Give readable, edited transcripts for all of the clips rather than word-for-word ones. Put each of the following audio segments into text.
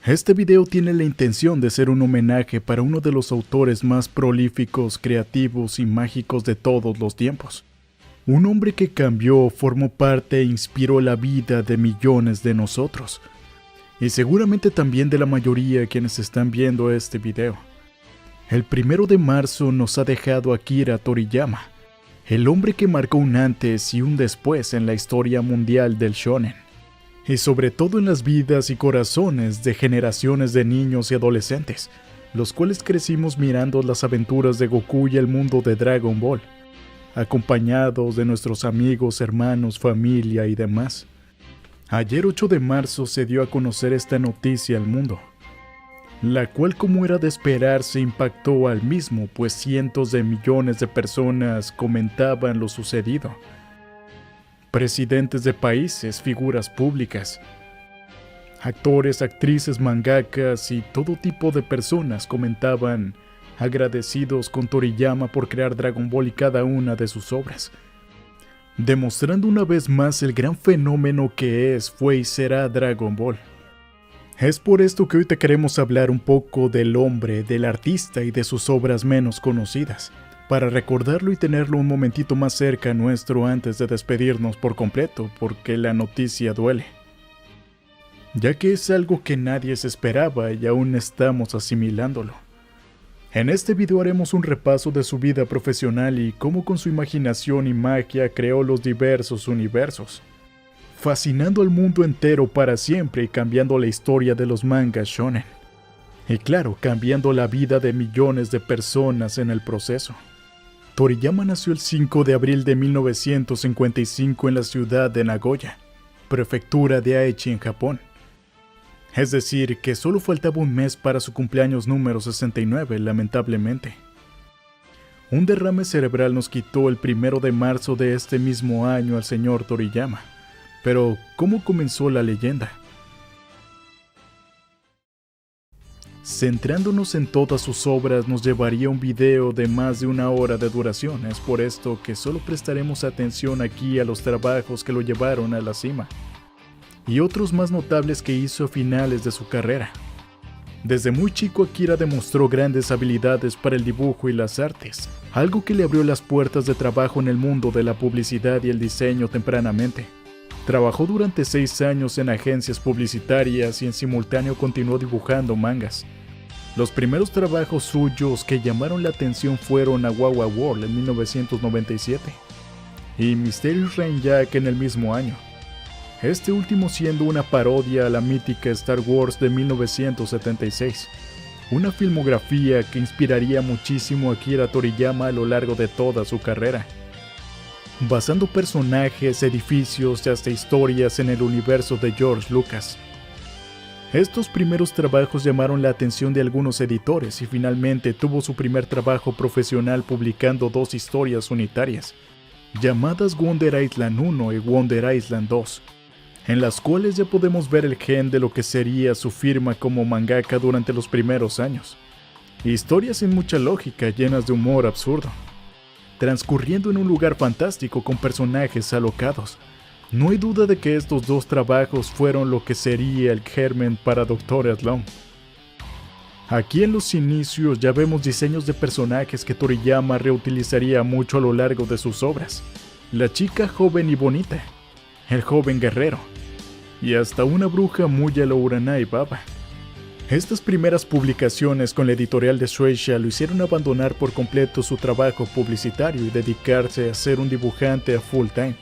Este video tiene la intención de ser un homenaje para uno de los autores más prolíficos, creativos y mágicos de todos los tiempos. Un hombre que cambió, formó parte e inspiró la vida de millones de nosotros. Y seguramente también de la mayoría de quienes están viendo este video. El 1 de marzo nos ha dejado Akira Toriyama, el hombre que marcó un antes y un después en la historia mundial del shonen. Y sobre todo en las vidas y corazones de generaciones de niños y adolescentes, los cuales crecimos mirando las aventuras de Goku y el mundo de Dragon Ball, acompañados de nuestros amigos, hermanos, familia y demás. Ayer 8 de marzo se dio a conocer esta noticia al mundo, la cual, como era de esperarse, impactó al mismo, pues cientos de millones de personas comentaban lo sucedido. Presidentes de países, figuras públicas, actores, actrices, mangakas y todo tipo de personas comentaban agradecidos con Toriyama por crear Dragon Ball y cada una de sus obras, demostrando una vez más el gran fenómeno que es, fue y será Dragon Ball. Es por esto que hoy te queremos hablar un poco del hombre, del artista y de sus obras menos conocidas, para recordarlo y tenerlo un momentito más cerca nuestro antes de despedirnos por completo, porque la noticia duele, ya que es algo que nadie se esperaba y aún estamos asimilándolo. En este video haremos un repaso de su vida profesional y cómo con su imaginación y magia creó los diversos universos, fascinando al mundo entero para siempre y cambiando la historia de los mangas shonen. Y claro, cambiando la vida de millones de personas en el proceso. Toriyama nació el 5 de abril de 1955 en la ciudad de Nagoya, prefectura de Aichi en Japón. Es decir, que solo faltaba un mes para su cumpleaños número 69, lamentablemente. Un derrame cerebral nos quitó el 1 de marzo de este mismo año al señor Toriyama. Pero, ¿cómo comenzó la leyenda? Centrándonos en todas sus obras nos llevaría un video de más de 1 hora de duración, es por esto que solo prestaremos atención aquí a los trabajos que lo llevaron a la cima, y otros más notables que hizo a finales de su carrera. Desde muy chico Akira demostró grandes habilidades para el dibujo y las artes, algo que le abrió las puertas de trabajo en el mundo de la publicidad y el diseño tempranamente. Trabajó durante 6 años en agencias publicitarias y en simultáneo continuó dibujando mangas. Los primeros trabajos suyos que llamaron la atención fueron Awawa World en 1997 y Mysterious Rain Jack en el mismo año, este último siendo una parodia a la mítica Star Wars de 1976, una filmografía que inspiraría muchísimo a Akira Toriyama a lo largo de toda su carrera, basando personajes, edificios y hasta historias en el universo de George Lucas. Estos primeros trabajos llamaron la atención de algunos editores y finalmente tuvo su primer trabajo profesional publicando 2 historias unitarias, llamadas Wonder Island 1 y Wonder Island 2, en las cuales ya podemos ver el gen de lo que sería su firma como mangaka durante los primeros años. Historias sin mucha lógica, llenas de humor absurdo, transcurriendo en un lugar fantástico con personajes alocados. No hay duda de que estos 2 trabajos fueron lo que sería el germen para Dr. Slump. Aquí en los inicios ya vemos diseños de personajes que Toriyama reutilizaría mucho a lo largo de sus obras. La chica joven y bonita, el joven guerrero, y hasta una bruja muy a lo Uranai Baba. Estas primeras publicaciones con la editorial de Shueisha lo hicieron abandonar por completo su trabajo publicitario y dedicarse a ser un dibujante a full time.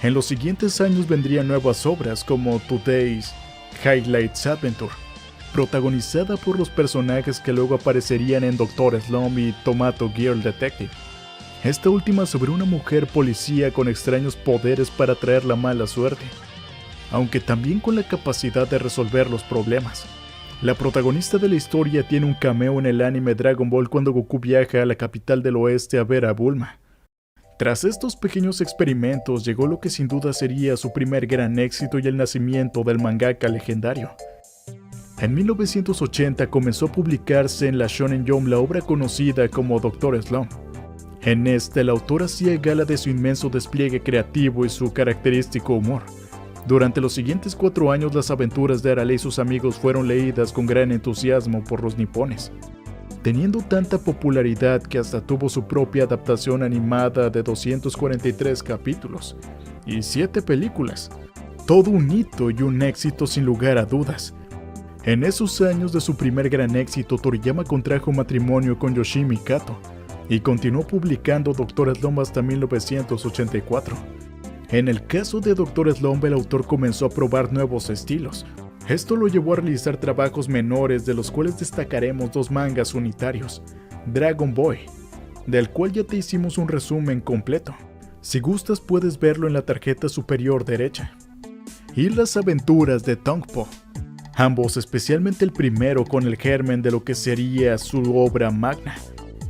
En los siguientes años vendrían nuevas obras como Today's Highlights Adventure, protagonizada por los personajes que luego aparecerían en Dr. Slump y Tomato Girl Detective. Esta última sobre una mujer policía con extraños poderes para traer la mala suerte, aunque también con la capacidad de resolver los problemas. La protagonista de la historia tiene un cameo en el anime Dragon Ball cuando Goku viaja a la capital del oeste a ver a Bulma. Tras estos pequeños experimentos llegó lo que sin duda sería su primer gran éxito y el nacimiento del mangaka legendario. En 1980 comenzó a publicarse en la Shonen Jump la obra conocida como Dr. Slump. En este, el autor hacía gala de su inmenso despliegue creativo y su característico humor, Durante los siguientes 4 años, las aventuras de Arale y sus amigos fueron leídas con gran entusiasmo por los nipones, teniendo tanta popularidad que hasta tuvo su propia adaptación animada de 243 capítulos y 7 películas. Todo un hito y un éxito sin lugar a dudas. En esos años de su primer gran éxito, Toriyama contrajo matrimonio con Yoshimi Kato y continuó publicando Dr. Slump hasta 1984. En el caso de Dr. Slump, el autor comenzó a probar nuevos estilos. Esto lo llevó a realizar trabajos menores, de los cuales destacaremos 2 mangas unitarios: Dragon Boy, del cual ya te hicimos un resumen completo. Si gustas puedes verlo en la tarjeta superior derecha. Y Las aventuras de Tongpo, ambos, especialmente el primero, con el germen de lo que sería su obra magna.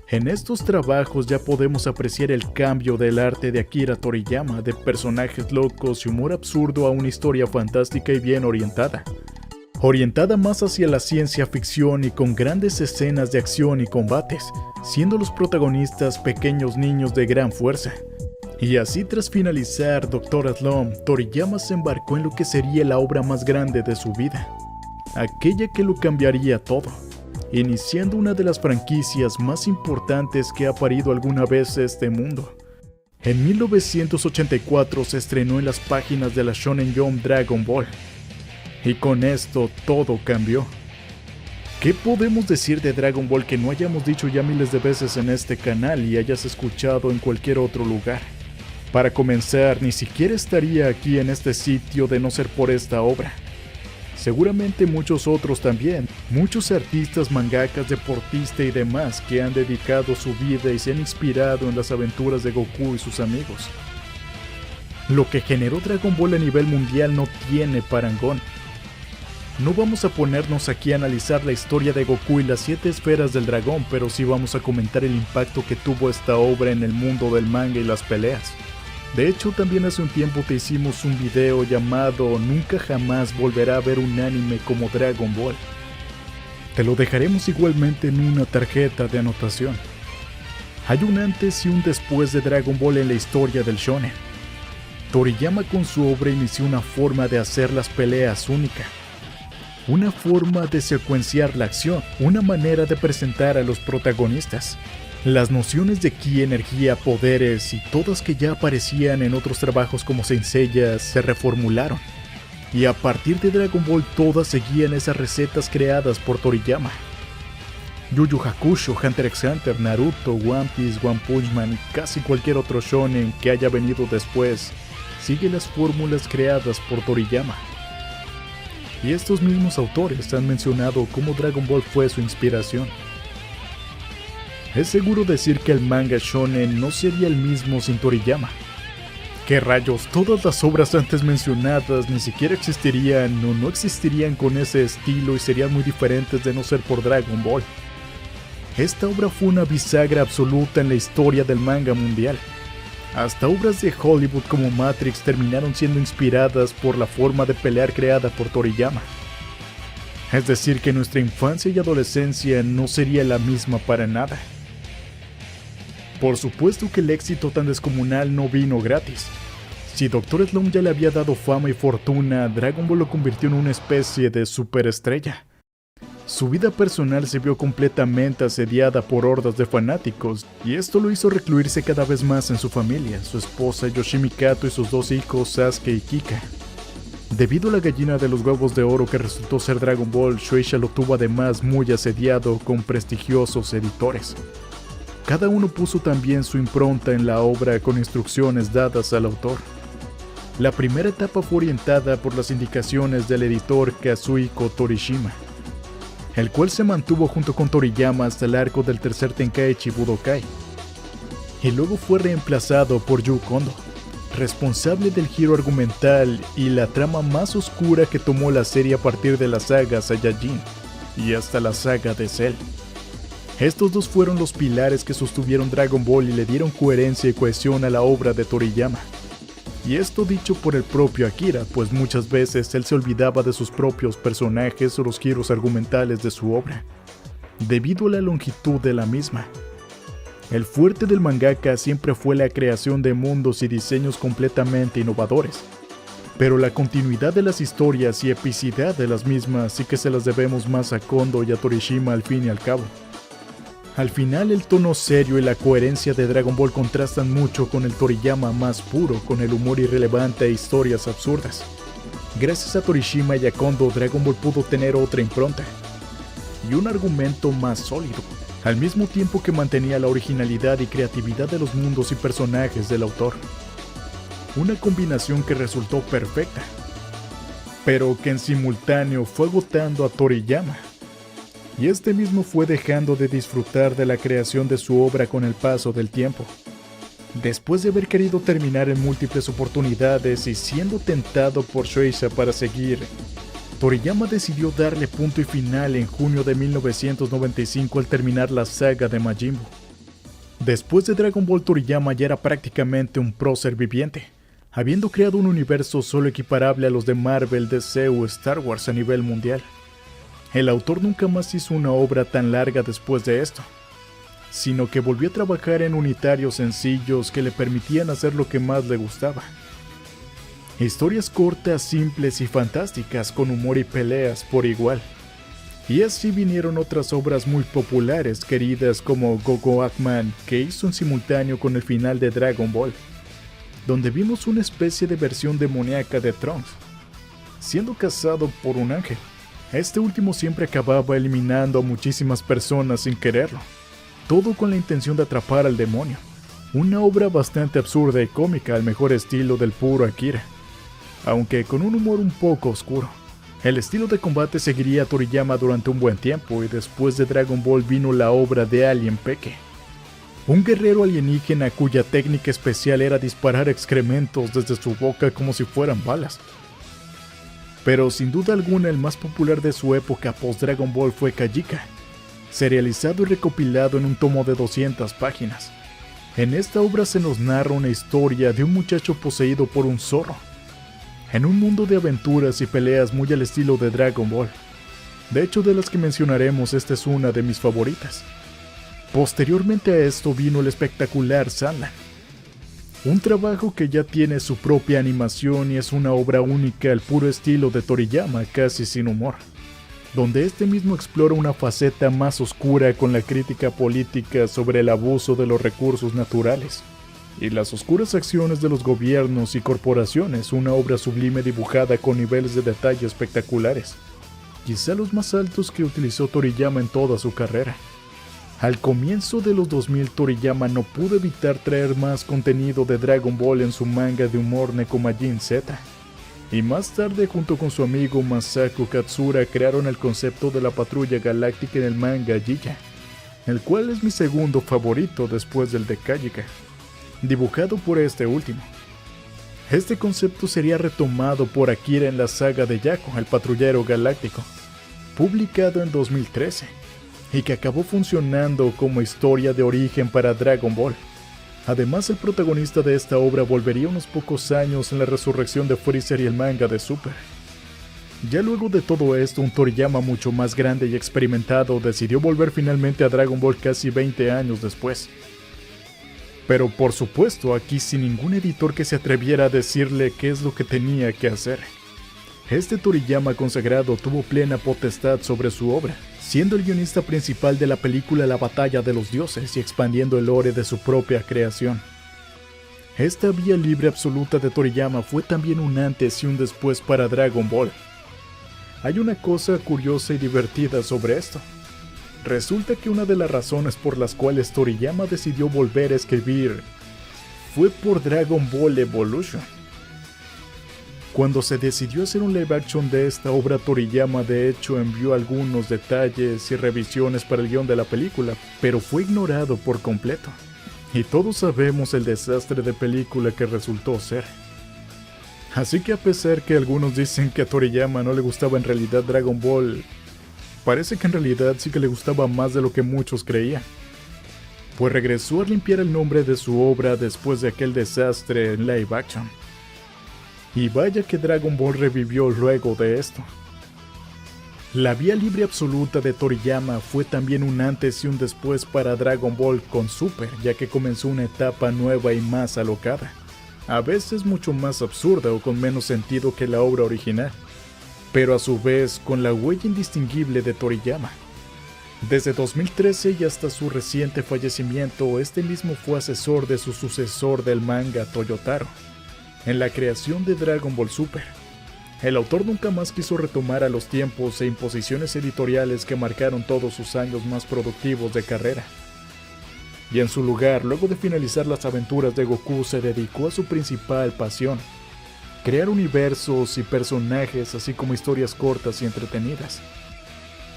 En estos trabajos ya podemos apreciar el cambio del arte de Akira Toriyama, de personajes locos y humor absurdo, a una historia fantástica y bien orientada más hacia la ciencia ficción y con grandes escenas de acción y combates, siendo los protagonistas pequeños niños de gran fuerza. Y así, tras finalizar Dr. Slump, Toriyama se embarcó en lo que sería la obra más grande de su vida, aquella que lo cambiaría todo, iniciando una de las franquicias más importantes que ha parido alguna vez este mundo. En 1984 se estrenó en las páginas de la Shonen Jump Dragon Ball, y con esto todo cambió. ¿Qué podemos decir de Dragon Ball que no hayamos dicho ya miles de veces en este canal y hayas escuchado en cualquier otro lugar? Para comenzar, ni siquiera estaría aquí en este sitio de no ser por esta obra. Seguramente muchos otros también, muchos artistas, mangakas, deportistas y demás que han dedicado su vida y se han inspirado en las aventuras de Goku y sus amigos. Lo que generó Dragon Ball a nivel mundial no tiene parangón. No vamos a ponernos aquí a analizar la historia de Goku y las 7 esferas del dragón, pero sí vamos a comentar el impacto que tuvo esta obra en el mundo del manga y las peleas. De hecho, también hace un tiempo te hicimos un video llamado "Nunca jamás volverá a ver un anime como Dragon Ball". Te lo dejaremos igualmente en una tarjeta de anotación. Hay un antes y un después de Dragon Ball en la historia del shonen. Toriyama con su obra inició una forma de hacer las peleas única, una forma de secuenciar la acción, una manera de presentar a los protagonistas. Las nociones de ki, energía, poderes y todas que ya aparecían en otros trabajos como Saint Seiya se reformularon. Y a partir de Dragon Ball todas seguían esas recetas creadas por Toriyama. Yu Yu Hakusho, Hunter x Hunter, Naruto, One Piece, One Punch Man y casi cualquier otro shonen que haya venido después sigue las fórmulas creadas por Toriyama. Y estos mismos autores han mencionado cómo Dragon Ball fue su inspiración. Es seguro decir que el manga shonen no sería el mismo sin Toriyama. ¿Qué rayos? Todas las obras antes mencionadas ni siquiera existirían o no existirían con ese estilo y serían muy diferentes de no ser por Dragon Ball. Esta obra fue una bisagra absoluta en la historia del manga mundial. Hasta obras de Hollywood como Matrix terminaron siendo inspiradas por la forma de pelear creada por Toriyama. Es decir, que nuestra infancia y adolescencia no sería la misma para nada. Por supuesto que el éxito tan descomunal no vino gratis. Si Dr. Slump ya le había dado fama y fortuna, Dragon Ball lo convirtió en una especie de superestrella. Su vida personal se vio completamente asediada por hordas de fanáticos, y esto lo hizo recluirse cada vez más en su familia, su esposa Yoshimi Kato y sus 2 hijos Sasuke y Kika. Debido a la gallina de los huevos de oro que resultó ser Dragon Ball, Shueisha lo tuvo además muy asediado con prestigiosos editores. Cada uno puso también su impronta en la obra con instrucciones dadas al autor. La primera etapa fue orientada por las indicaciones del editor Kazuhiko Torishima, el cual se mantuvo junto con Toriyama hasta el arco del tercer Tenkaichi Budokai, y luego fue reemplazado por Yu Kondo, responsable del giro argumental y la trama más oscura que tomó la serie a partir de la saga Saiyajin y hasta la saga de Cell. Estos dos fueron los pilares que sostuvieron Dragon Ball y le dieron coherencia y cohesión a la obra de Toriyama. Y esto dicho por el propio Akira, pues muchas veces él se olvidaba de sus propios personajes o los giros argumentales de su obra, debido a la longitud de la misma. El fuerte del mangaka siempre fue la creación de mundos y diseños completamente innovadores, Pero la continuidad de las historias y epicidad de las mismas sí que se las debemos más a Kondo y a Torishima al fin y al cabo. Al final el tono serio y la coherencia de Dragon Ball contrastan mucho con el Toriyama más puro, con el humor irrelevante e historias absurdas. Gracias a Torishima y a Kondo, Dragon Ball pudo tener otra impronta y un argumento más sólido, al mismo tiempo que mantenía la originalidad y creatividad de los mundos y personajes del autor. Una combinación que resultó perfecta, pero que en simultáneo fue agotando a Toriyama. Y este mismo fue dejando de disfrutar de la creación de su obra con el paso del tiempo. Después de haber querido terminar en múltiples oportunidades y siendo tentado por Shueisha para seguir, Toriyama decidió darle punto y final en junio de 1995 al terminar la saga de Majin Buu. Después de Dragon Ball, Toriyama ya era prácticamente un prócer viviente, habiendo creado un universo solo equiparable a los de Marvel, DC o Star Wars a nivel mundial. El autor nunca más hizo una obra tan larga después de esto, sino que volvió a trabajar en unitarios sencillos que le permitían hacer lo que más le gustaba. Historias cortas, simples y fantásticas con humor y peleas por igual. Y así vinieron otras obras muy populares queridas como Gogo Eggman, que hizo en simultáneo con el final de Dragon Ball, donde vimos una especie de versión demoníaca de Trunks, siendo cazado por un ángel. Este último siempre acababa eliminando a muchísimas personas sin quererlo, todo con la intención de atrapar al demonio. Una obra bastante absurda y cómica al mejor estilo del puro Akira, aunque con un humor un poco oscuro. El estilo de combate seguiría a Toriyama durante un buen tiempo y después de Dragon Ball vino la obra de Alien Peque, un guerrero alienígena cuya técnica especial era disparar excrementos desde su boca como si fueran balas. Pero sin duda alguna el más popular de su época post-Dragon Ball fue Kajika, serializado y recopilado en un tomo de 200 páginas. En esta obra se nos narra una historia de un muchacho poseído por un zorro, en un mundo de aventuras y peleas muy al estilo de Dragon Ball. De hecho, de las que mencionaremos, esta es una de mis favoritas. Posteriormente a esto vino el espectacular Sandland, un trabajo que ya tiene su propia animación y es una obra única al puro estilo de Toriyama, casi sin humor, donde este mismo explora una faceta más oscura con la crítica política sobre el abuso de los recursos naturales y las oscuras acciones de los gobiernos y corporaciones, una obra sublime dibujada con niveles de detalle espectaculares, quizá los más altos que utilizó Toriyama en toda su carrera. Al comienzo de los 2000, Toriyama no pudo evitar traer más contenido de Dragon Ball en su manga de humor Nekomajin Z, y más tarde junto con su amigo Masaku Katsura crearon el concepto de la Patrulla Galáctica en el manga Jiya, el cual es mi segundo favorito después del de Kajika, dibujado por este último. Este concepto sería retomado por Akira en la saga de Yako, el Patrullero Galáctico, publicado en 2013, y que acabó funcionando como historia de origen para Dragon Ball. Además, el protagonista de esta obra volvería unos pocos años en la resurrección de Freezer y el manga de Super. Ya luego de todo esto, un Toriyama mucho más grande y experimentado decidió volver finalmente a Dragon Ball casi 20 años después. Pero por supuesto, aquí sin ningún editor que se atreviera a decirle qué es lo que tenía que hacer. Este Toriyama consagrado tuvo plena potestad sobre su obra, siendo el guionista principal de la película La Batalla de los Dioses y expandiendo el lore de su propia creación. Esta vía libre absoluta de Toriyama fue también un antes y un después para Dragon Ball. Hay una cosa curiosa y divertida sobre esto. Resulta que una de las razones por las cuales Toriyama decidió volver a escribir fue por Dragon Ball Evolution. Cuando se decidió hacer un live action de esta obra, Toriyama de hecho envió algunos detalles y revisiones para el guión de la película, pero fue ignorado por completo. Y todos sabemos el desastre de película que resultó ser. Así que a pesar que algunos dicen que a Toriyama no le gustaba en realidad Dragon Ball, parece que en realidad sí que le gustaba más de lo que muchos creían, pues regresó a limpiar el nombre de su obra después de aquel desastre en live action. Y vaya que Dragon Ball revivió luego de esto. La vía libre absoluta de Toriyama fue también un antes y un después para Dragon Ball con Super, ya que comenzó una etapa nueva y más alocada. a veces mucho más absurda o con menos sentido que la obra original, pero a su vez con la huella indistinguible de Toriyama. Desde 2013 y hasta su reciente fallecimiento, este mismo fue asesor de su sucesor del manga, Toyotaro, en la creación de Dragon Ball Super. El autor nunca más quiso retomar a los tiempos e imposiciones editoriales que marcaron todos sus años más productivos de carrera. Y en su lugar, luego de finalizar las aventuras de Goku, se dedicó a su principal pasión: crear universos y personajes, así como historias cortas y entretenidas.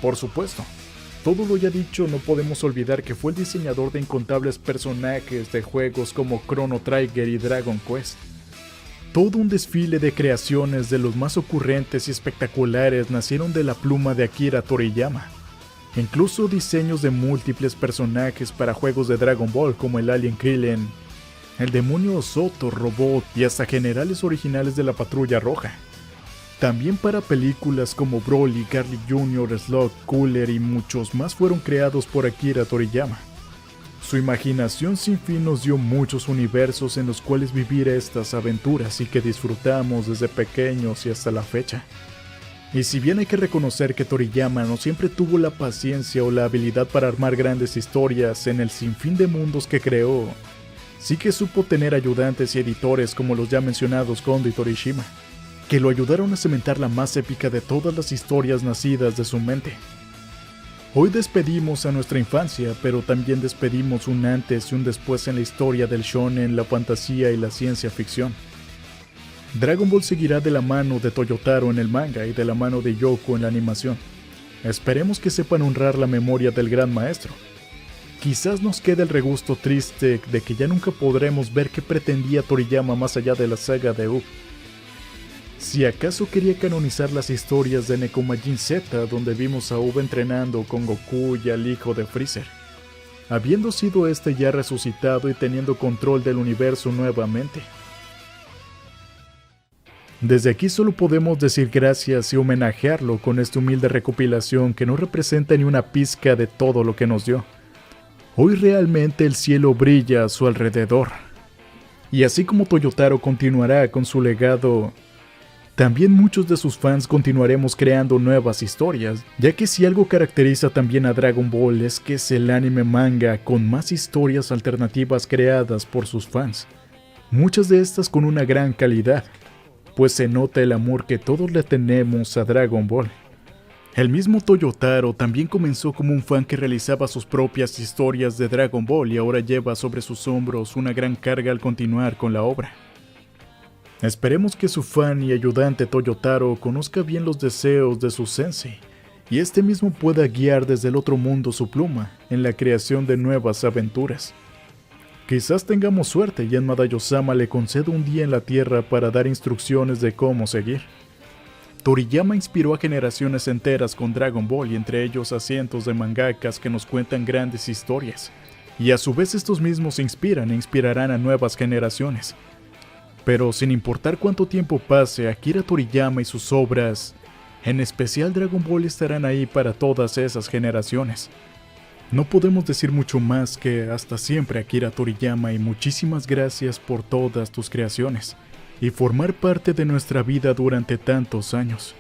Por supuesto, todo lo ya dicho, no podemos olvidar que fue el diseñador de incontables personajes de juegos como Chrono Trigger y Dragon Quest. Todo un desfile de creaciones de los más ocurrentes y espectaculares nacieron de la pluma de Akira Toriyama. Incluso diseños de múltiples personajes para juegos de Dragon Ball como el Alien Krillin, el demonio Zoto Robot y hasta generales originales de la Patrulla Roja. También para películas como Broly, Garlic Jr., Slug, Cooler y muchos más fueron creados por Akira Toriyama. Su imaginación sin fin nos dio muchos universos en los cuales vivir estas aventuras y que disfrutamos desde pequeños y hasta la fecha. Y si bien hay que reconocer que Toriyama no siempre tuvo la paciencia o la habilidad para armar grandes historias en el sinfín de mundos que creó, sí que supo tener ayudantes y editores como los ya mencionados Kondo y Torishima, que lo ayudaron a cementar la más épica de todas las historias nacidas de su mente. Hoy despedimos a nuestra infancia, pero también despedimos un antes y un después en la historia del shonen, la fantasía y la ciencia ficción. Dragon Ball seguirá de la mano de Toyotaro en el manga y de la mano de Yoko en la animación. Esperemos que sepan honrar la memoria del gran maestro. Quizás nos quede el regusto triste de que ya nunca podremos ver qué pretendía Toriyama más allá de la saga de Up. Si acaso quería canonizar las historias de Nekomajin Z, donde vimos a Uba entrenando con Goku y al hijo de Freezer, habiendo sido este ya resucitado y teniendo control del universo nuevamente. Desde aquí solo podemos decir gracias y homenajearlo con esta humilde recopilación que no representa ni una pizca de todo lo que nos dio. Hoy realmente el cielo brilla a su alrededor. Y así como Toyotaro continuará con su legado, también muchos de sus fans continuaremos creando nuevas historias, ya que si algo caracteriza también a Dragon Ball es que es el anime manga con más historias alternativas creadas por sus fans. Muchas de estas con una gran calidad, pues se nota el amor que todos le tenemos a Dragon Ball. El mismo Toyotaro también comenzó como un fan que realizaba sus propias historias de Dragon Ball y ahora lleva sobre sus hombros una gran carga al continuar con la obra. Esperemos que su fan y ayudante Toyotaro conozca bien los deseos de su sensei, y este mismo pueda guiar desde el otro mundo su pluma en la creación de nuevas aventuras. Quizás tengamos suerte y Yanmada Yosama le conceda un día en la Tierra para dar instrucciones de cómo seguir. Toriyama inspiró a generaciones enteras con Dragon Ball y entre ellos a cientos de mangakas que nos cuentan grandes historias, y a su vez estos mismos inspiran e inspirarán a nuevas generaciones. Pero sin importar cuánto tiempo pase, Akira Toriyama y sus obras, en especial Dragon Ball, estarán ahí para todas esas generaciones. No podemos decir mucho más que hasta siempre, Akira Toriyama, y muchísimas gracias por todas tus creaciones y formar parte de nuestra vida durante tantos años.